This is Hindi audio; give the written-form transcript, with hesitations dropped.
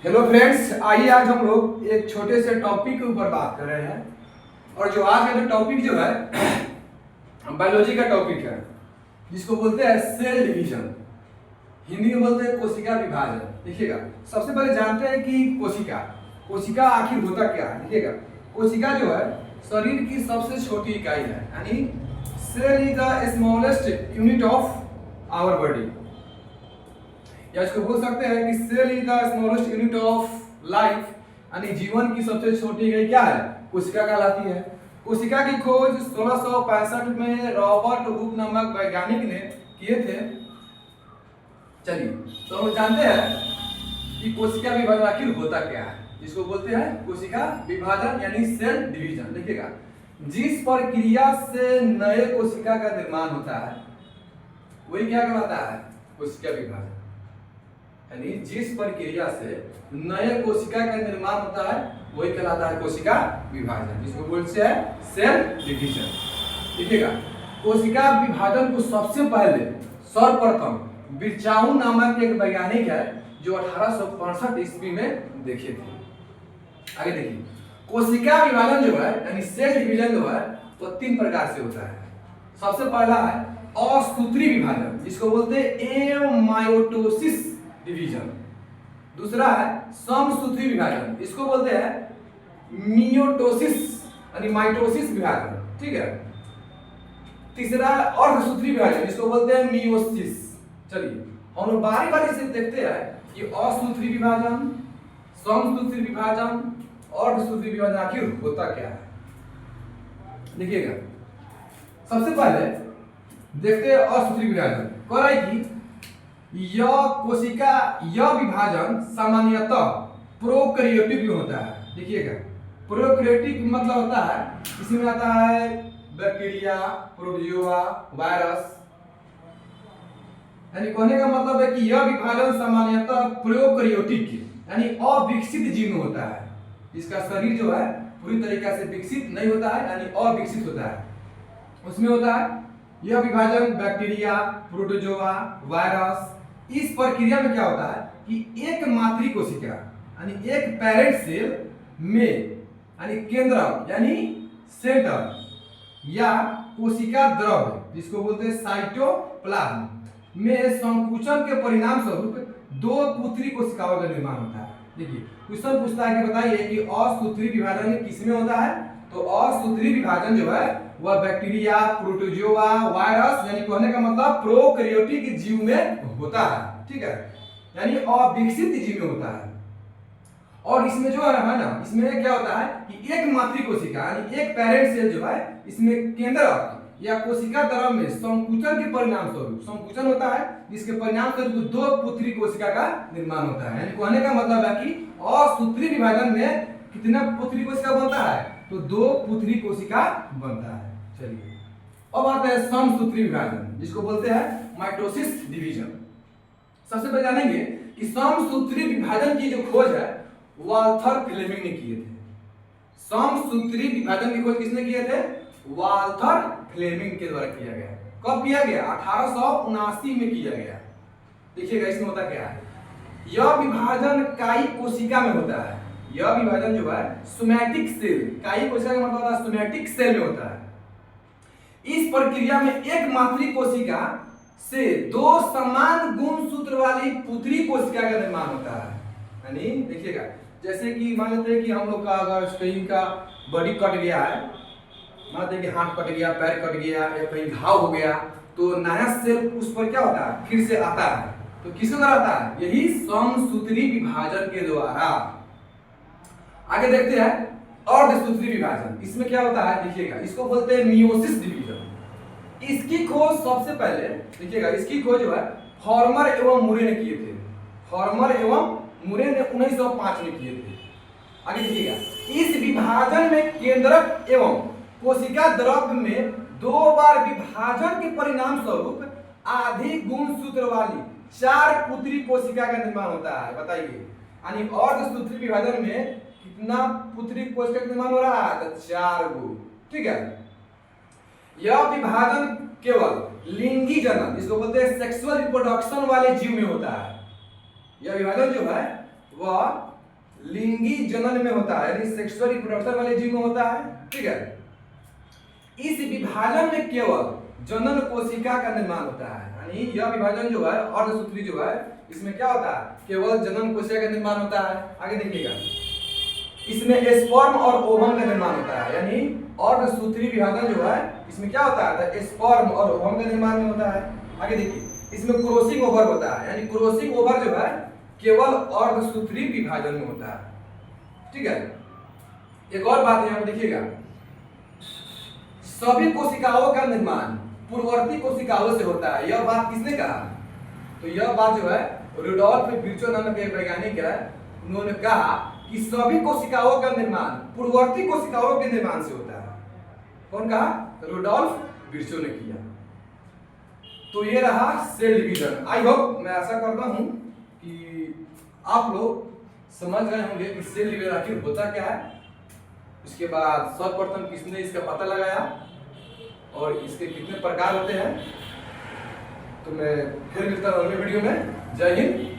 हेलो फ्रेंड्स, आइए आज हम लोग एक छोटे से टॉपिक के ऊपर बात कर रहे हैं। और जो आज का जो टॉपिक जो है बायोलॉजी का टॉपिक है, जिसको बोलते हैं सेल डिवीजन। हिंदी में बोलते हैं कोशिका विभाजन। देखिएगा, सबसे पहले जानते हैं कि कोशिका कोशिका आखिर होता क्या है। देखिएगा, कोशिका जो है शरीर की सबसे छोटी इकाई है, यानी cell is the smallest unit of our body, या इसको बोल सकते हैं कि cell is the smallest unit of life, यानी जीवन की सबसे छोटी इकाई क्या है, कोशिका कहलाती है। कोशिका की खोज 1665 में रॉबर्ट हुक नामक वैज्ञानिक ने किए थे। चलिए, तो हम जानते हैं कि कोशिका विभाजन आखिर होता क्या है, जिसको बोलते हैं कोशिका विभाजन यानी सेल डिवीजन। देखिएगा, जिस प्रक्रिया से नए कोशिका का निर्माण होता है वही क्या कहलाता है, कोशिका विभाजन। यानी जिस प्रक्रिया से नए कोशिका का निर्माण होता है वही कहलाता है कोशिका विभाजन, जिसको बोलते हैं सेल डिवीजन। देखिएगा, कोशिका विभाजन को सबसे पहले सर्वप्रथम बिरचाउ नामक एक वैज्ञानिक है जो 1865 ईस्वी में देखे थे। आगे देखिए, कोशिका विभाजन जो है यानी सेल डिवीजन जो है वो 3 प्रकार से होता है। सबसे पहला है असूत्री विभाजन, जिसको बोलते हैं एमायोटोसिस डिवीजन। दूसरा है समसूत्री विभाजन, इसको बोलते हैं मियोटोसिस यानी माइटोसिस विभाजन। ठीक है। तीसरा अर्धसूत्री विभाजन, इसको बोलते हैं मियोसिस। चलिए, हम लोग बारी बारी से देखते हैं कि असूत्री विभाजन, समसूत्री विभाजन, अर्धसूत्री विभाजन आखिर होता क्या है। देखिएगा, सबसे पहले देखते हैं असूत्री विभाजन। कह रहा है कि यह विभाजन सामान्यतः प्रोकैरियोटिक में होता है। देखिएगा, प्रोकैरियोटिक मतलब होता है, इसमें आता है बैक्टीरिया, प्रोटोजोआ, वायरस। यानी कहने का मतलब है कि यह विभाजन सामान्यतः प्रोकैरियोटिक यानी अविकसित जीव में होता है। इसका शरीर जो है पूरी तरीके से विकसित नहीं होता है, यानी अविकसित होता है। उसमें होता है यह विभाजन बैक्टीरिया, प्रोटोजोआ, वायरस। इस प्रक्रिया में क्या होता है कि एक मातृ कोशिका यानी एक पेरेंट सेल में यानी केंद्रक यानी सेंटर या कोशिका द्रव्य, जिसको बोलते हैं साइटोप्लाज्म में संकुचन के परिणाम स्वरूप 2 पुत्री कोशिकाओं का निर्माण होता है। देखिए, क्वेश्चन पूछता है कि बताइए कि असूत्री विभाजन किसमें होता है, तो असूत्री विभाजन जो है वह बैक्टीरिया, प्रोटोजोआ, वायरस यानी कहने का मतलब प्रोकैरियोटिक जीव में होता है। ठीक है, यानी अविकसित जीव में होता है। और इसमें जो है ना, इसमें क्या होता है कि एक मातृ कोशिका यानी एक पेरेंट सेल जो है इसमें केंद्रक या कोशिका द्रव्य में संकुचन के परिणाम स्वरूप संकुचन होता है, जिसके परिणाम स्वरूप 2 पुत्री कोशिका का निर्माण होता है। यानी कहने का मतलब है कि असूत्री विभाजन में कितना पुत्री कोशिका बनता है, तो 2 पुत्री कोशिका बनता है। चलिए, अब आते हैं समसूत्री विभाजन, जिसको बोलते हैं माइटोसिस डिवीजन। सबसे पहले जानेंगे कि समसूत्री विभाजन की जो खोज है वाल्थर फ्लेमिंग ने किए थे। समसूत्री विभाजन की खोज किसने किए थे, वाल्थर फ्लेमिंग के द्वारा किया गया। कब किया गया, 1879 में किया गया। देखिएगा, इसमें होता क्या है, यह विभाजन काई कोशिका में होता है। यह विभाजन जो है सोमैटिक सेल, काई कोशिका का मतलब होता है सोमैटिक सेल में होता है। इस प्रक्रिया में एक मातृ कोशिका से 2 समान गुणसूत्र वाली पुत्री कोशिका का निर्माण होता है। यानी देखिएगा, जैसे कि मान लेते हैं कि हम लोग का अगर कहीं का बॉडी कट गया है, मान लेते हैं कि हाथ कट गया, पैर कट गया या कहीं घाव हो गया, तो नया सेल उस पर क्या होता है, फिर से आता है। तो किसके द्वारा आता है, यही समसूत्री विभाजन के द्वारा। आगे देखते हैं अर्धसूत्री विभाजन। इसमें क्या होता है, देखिएगा, इसको बोलते हैं मियोसिस डिवीजन। इसकी खोज सबसे पहले देखिएगा, इसकी खोज जो है फॉर्मर एवं मुरे ने किए थे। फॉर्मर एवं मुरे ने 1905 में किए थे। आगे देखिएगा, इस विभाजन में केंद्रक एवं कोशिका द्रव्य में 2 बार विभाजन के परिणाम स्वरूप आधी गुणसूत्र वाली 4 पुत्री कोशिका का निर्माण होता है। बताइए, यानी अर्धसूत्री विभाजन में कितना पुत्री कोशिका का निर्माण हो रहा है, तो 4 गो। ठीक है। यह विभाजन केवल लिंगी जनन, इसको बोलते हैं सेक्सुअल रिप्रोडक्शन वाले जीव में होता है। यह विभाजन जो है वह लिंगी जनन में होता है, यानी सेक्सुअल रिप्रोडक्शन वाले जीव में होता है। ठीक है, इस विभाजन में केवल जनन कोशिका का निर्माण होता है, यानी यह विभाजन जो है अर्धसूत्री जो है इसमें क्या होता है, केवल जनन कोशिका का निर्माण होता है। आगे देखिएगा, इसमें स्पर्म और ओवम का निर्माण होता है, यानी अर्धसूत्री विभाजन जो है इसमें क्या होता है, स्पर्म और ओवम का निर्माण में होता है। आगे देखिए, इसमें क्रॉसिंग ओवर होता है, यानी क्रॉसिंग ओवर जो है केवल अर्धसूत्री विभाजन में होता है। ठीक है, एक और बात यहाँ पे देखिएगा, सभी कोशिकाओं का निर्माण पूर्ववर्ती कोशिकाओं से होता है। यह बात किसने कहा, तो यह बात जो है रुडोल्फ विर्चो नामक एक वैज्ञानिक है, उन्होंने कहा कि सभी कोशिकाओं का निर्माण पूर्ववर्ती कोशिकाओं के निर्माण से होता है। कौन कहा, रुडोल्फ विर्चो ने किया। तो ये रहा सेल डिवीजन। आई होप, मैं आशा करता हूं कि आप लोग समझ गए होंगे कि सेल डिवीजन आखिर होता क्या है। इसके बाद सर्वप्रथम किसने इसका पता लगाया और इसके कितने प्रकार होते हैं। तो मैं फिर मिलता हूं अगले वीडियो में। जय हिंद।